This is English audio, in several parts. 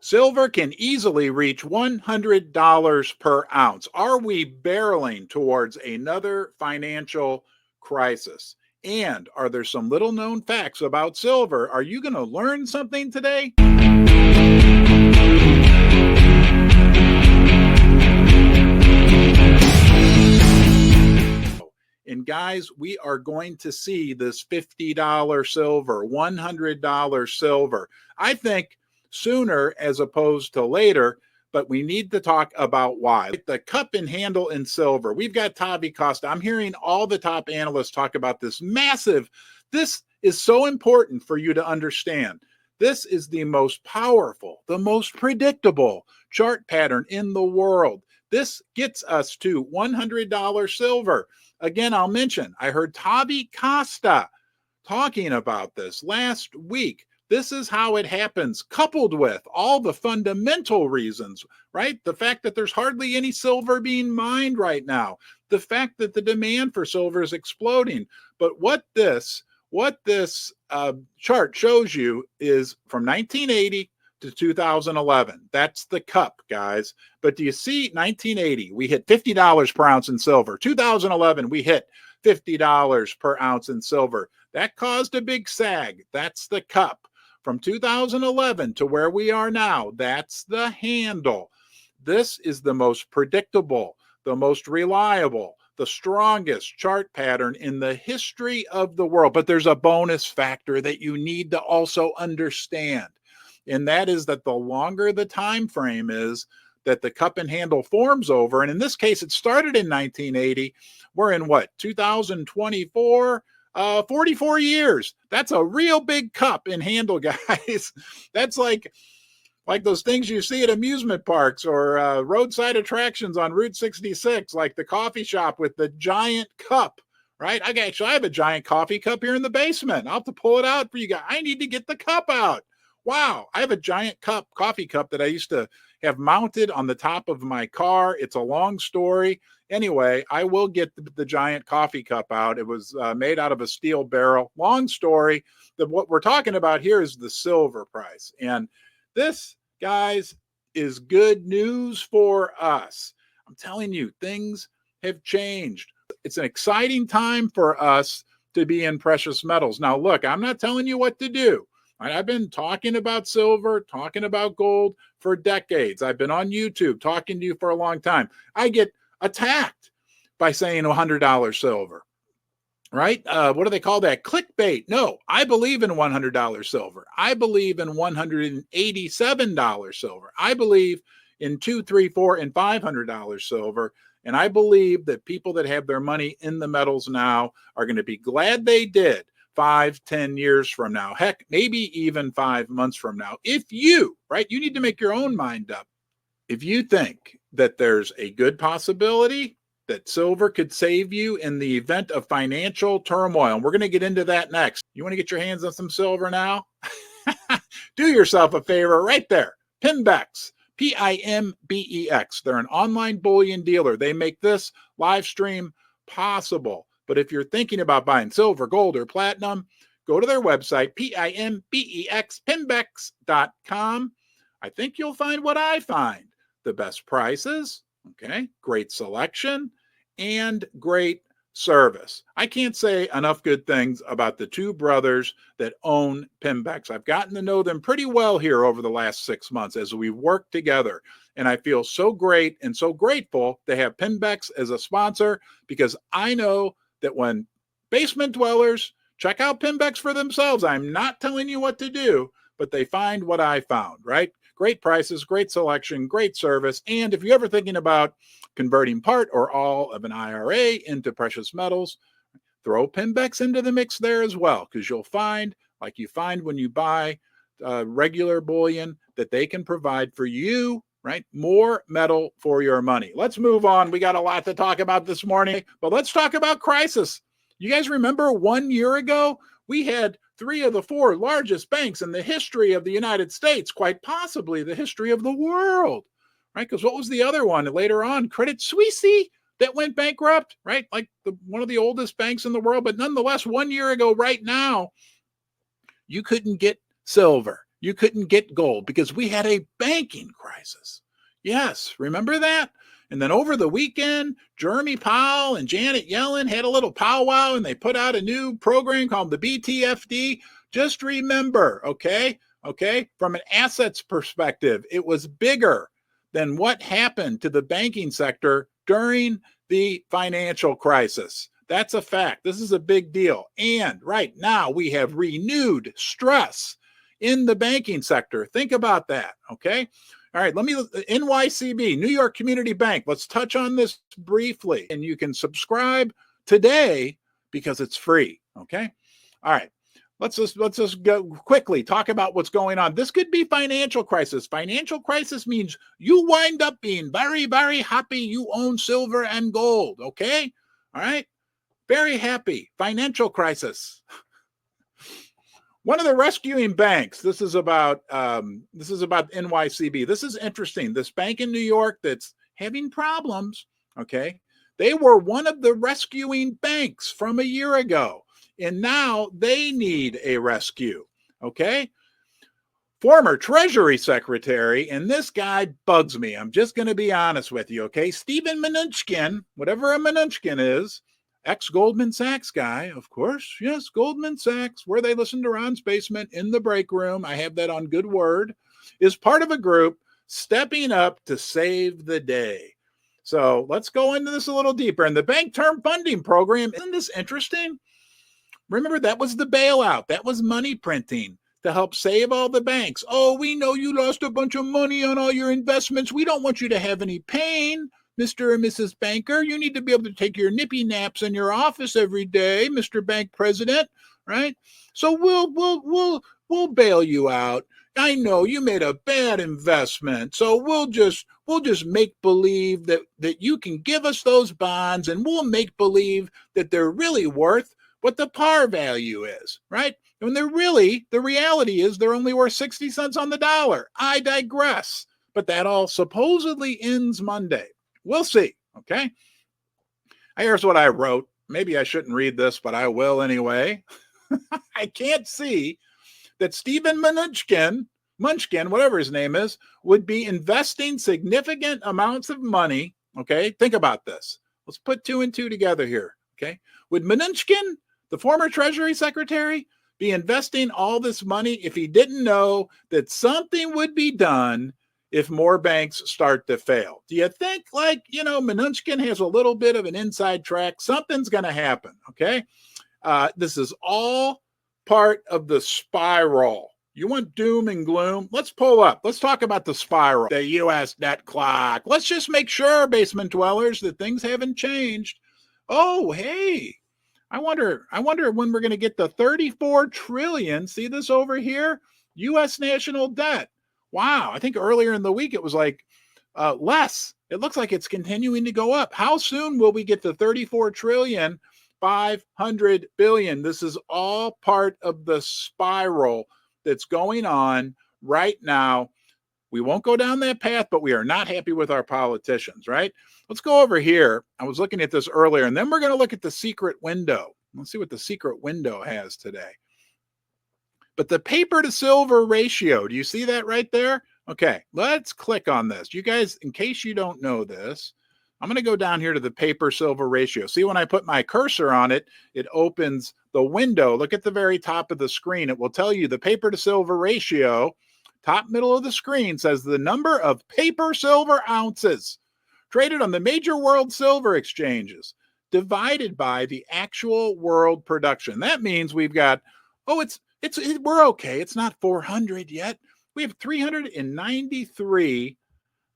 Silver can easily reach $100 per ounce. Are we barreling towards another financial crisis? And are there some little known facts about silver? Are you going to learn something today? And guys, we are going to see this $50 silver, $100 silver. I think sooner as opposed to later, but we need to talk about why. The cup and handle in silver. We've got Tavi Costa. I'm hearing all the top analysts talk about this massive. This is so important for you to understand. This is the most powerful, the most predictable chart pattern in the world. This gets us to $100 silver. Again, I'll mention, I heard Tavi Costa talking about this last week. This is how it happens, coupled with all the fundamental reasons, right? The fact that there's hardly any silver being mined right now, the fact that the demand for silver is exploding. But what this chart shows you is from 1980 to 2011. That's the cup, guys. But do you see 1980, we hit $50 per ounce in silver. 2011, we hit $50 per ounce in silver. That caused a big sag. That's the cup. From 2011 to where we are now, that's the handle. This is the most predictable, the most reliable, the strongest chart pattern in the history of the world. But there's a bonus factor that you need to also understand. And that is that the longer the time frame is that the cup and handle forms over, and in this case, it started in 1980. We're in what, 2024? 44 years. That's a real big cup and handle, guys. That's like those things you see at amusement parks or roadside attractions on Route 66, like the coffee shop with the giant cup, right? I have a giant coffee cup here in the basement. I'll have to pull it out for you guys. I need to get the cup out. Wow, I have a giant coffee cup that I used to have mounted on the top of my car. It's a long story. Anyway, I will get the giant coffee cup out. It was made out of a steel barrel. Long story. What we're talking about here is the silver price. And this, guys, is good news for us. I'm telling you, things have changed. It's an exciting time for us to be in precious metals. Now, look, I'm not telling you what to do. I've been talking about silver, talking about gold for decades. I've been on YouTube talking to you for a long time. I get attacked by saying $100 silver, right? What do they call that? Clickbait. No, I believe in $100 silver. I believe in $187 silver. I believe in $200, $300, $400, and $500 silver. And I believe that people that have their money in the metals now are going to be glad they did 5-10 years from now, heck, maybe even 5 months from now. If you, right, you need to make your own mind up. If you think that there's a good possibility that silver could save you in the event of financial turmoil, and we're going to get into that next. You want to get your hands on some silver now? Do yourself a favor right there. Pimbex, Pimbex. They're an online bullion dealer. They make this live stream possible. But if you're thinking about buying silver, gold, or platinum, go to their website, Pimbex, pimbex.com. I think you'll find what I find. The best prices, okay, great selection, and great service. I can't say enough good things about the two brothers that own Pimbex. I've gotten to know them pretty well here over the last 6 months as we work together. And I feel so great and so grateful to have Pimbex as a sponsor, because I know that when basement dwellers check out Pimbex for themselves, I'm not telling you what to do, but they find what I found, right? Great prices, great selection, great service. And if you're ever thinking about converting part or all of an IRA into precious metals, throw Pimbex into the mix there as well, because you'll find, like you find when you buy regular bullion, that they can provide for you, right, more metal for your money. Let's move on. We got a lot to talk about this morning, but let's talk about crisis. You guys remember 1 year ago, we had 3 of the 4 largest banks in the history of the United States, quite possibly the history of the world, right? Because what was the other one later on? Credit Suisse that went bankrupt, right? Like one of the oldest banks in the world. But nonetheless, 1 year ago right now, you couldn't get silver. you couldn't get gold because we had a banking crisis. Yes, remember that? And then over the weekend, Jeremy Powell and Janet Yellen had a little powwow and they put out a new program called the BTFD. Just remember, okay, from an assets perspective, it was bigger than what happened to the banking sector during the financial crisis. That's a fact. This is a big deal. And right now we have renewed stress in the banking sector. Think about that, okay? All right, NYCB, New York Community Bank. Let's touch on this briefly. And you can subscribe today because it's free, okay? All right. Let's just go quickly talk about what's going on. This could be financial crisis. Financial crisis means you wind up being very, very happy you own silver and gold, okay? All right? Very happy. Financial crisis. One of the rescuing banks. This is about NYCB. This is interesting. This bank in New York that's having problems. Okay, they were one of the rescuing banks from a year ago, and now they need a rescue. Okay, former Treasury Secretary, and this guy bugs me. I'm just going to be honest with you. Okay, Stephen Mnuchin, whatever a Mnuchin is. Ex-Goldman Sachs guy, of course. Yes, Goldman Sachs, where they listen to Ron's Basement in the break room. I have that on good word. Is part of a group stepping up to save the day. So let's go into this a little deeper. And the Bank Term Funding Program, isn't this interesting? Remember, that was the bailout. That was money printing to help save all the banks. Oh, we know you lost a bunch of money on all your investments. We don't want you to have any pain. Mr. and Mrs. Banker, you need to be able to take your nippy naps in your office every day, Mr. Bank President, right? So we'll bail you out. I know you made a bad investment, so we'll just make believe that you can give us those bonds, and we'll make believe that they're really worth what the par value is, right? And the reality is they're only worth 60 cents on the dollar. I digress. But that all supposedly ends Monday. We'll see, okay? Here's what I wrote. Maybe I shouldn't read this, but I will anyway. I can't see that Stephen Munchkin, whatever his name is, would be investing significant amounts of money, okay? Think about this. Let's put two and two together here, okay? Would Mnuchin, the former Treasury Secretary, be investing all this money if he didn't know that something would be done if more banks start to fail? Do you think, Mnuchin has a little bit of an inside track? Something's going to happen, okay? This is all part of the spiral. You want doom and gloom? Let's pull up. Let's talk about the spiral, the U.S. debt clock. Let's just make sure, basement dwellers, that things haven't changed. Oh, hey, I wonder when we're going to get the 34 trillion. See this over here? U.S. national debt. Wow, I think earlier in the week it was like less. It looks like it's continuing to go up. How soon will we get to 34 trillion, 500 billion? This is all part of the spiral that's going on right now. We won't go down that path, but we are not happy with our politicians, right? Let's go over here. I was looking at this earlier, and then we're going to look at the secret window. Let's see what the secret window has today. But the paper to silver ratio, do you see that right there? Okay, let's click on this. You guys, in case you don't know this, I'm going to go down here to the paper silver ratio. See, when I put my cursor on it, it opens the window. Look at the very top of the screen. It will tell you the paper to silver ratio. Top middle of the screen says the number of paper silver ounces traded on the major world silver exchanges divided by the actual world production. That means we've got, we're okay. It's not 400 yet. We have 393,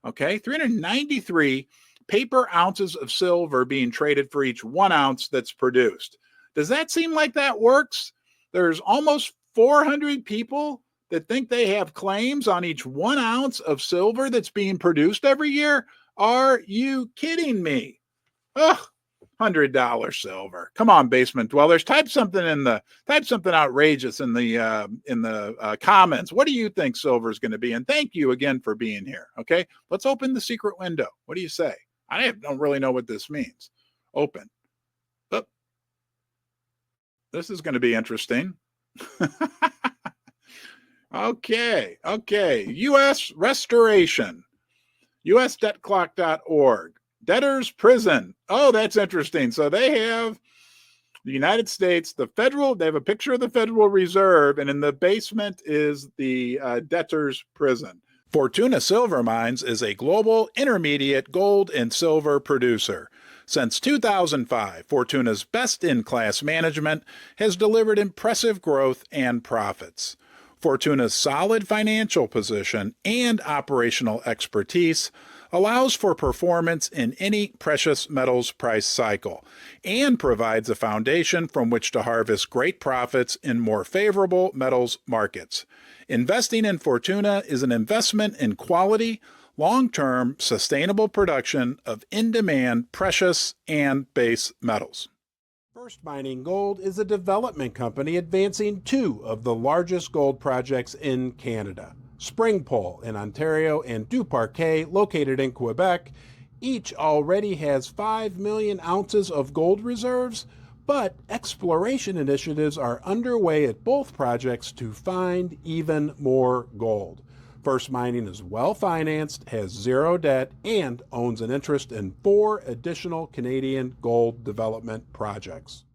393 paper ounces of silver being traded for each 1 ounce that's produced. Does that seem like that works? There's almost 400 people that think they have claims on each 1 ounce of silver that's being produced every year. Are you kidding me? Ugh. $100 silver. Come on, basement dwellers. Type something outrageous in the comments. What do you think silver is going to be? And thank you again for being here. Okay, let's open the secret window. What do you say? I don't really know what this means. Open. Oh, this is going to be interesting. Okay. U.S. restoration. USDebtClock.org. Debtors prison. Oh, that's interesting. So they have the United States, they have a picture of the Federal Reserve, and in the basement is the debtors prison. Fortuna Silver Mines is a global intermediate gold and silver producer. Since 2005, Fortuna's best-in-class management has delivered impressive growth and profits. Fortuna's solid financial position and operational expertise allows for performance in any precious metals price cycle and provides a foundation from which to harvest great profits in more favorable metals markets. Investing in Fortuna is an investment in quality, long-term, sustainable production of in-demand precious and base metals. First Mining Gold is a development company advancing two of the largest gold projects in Canada. Springpole in Ontario and Duparquet, located in Quebec, each already has 5 million ounces of gold reserves, but exploration initiatives are underway at both projects to find even more gold. First Mining is well financed, has zero debt, and owns an interest in 4 additional Canadian gold development projects.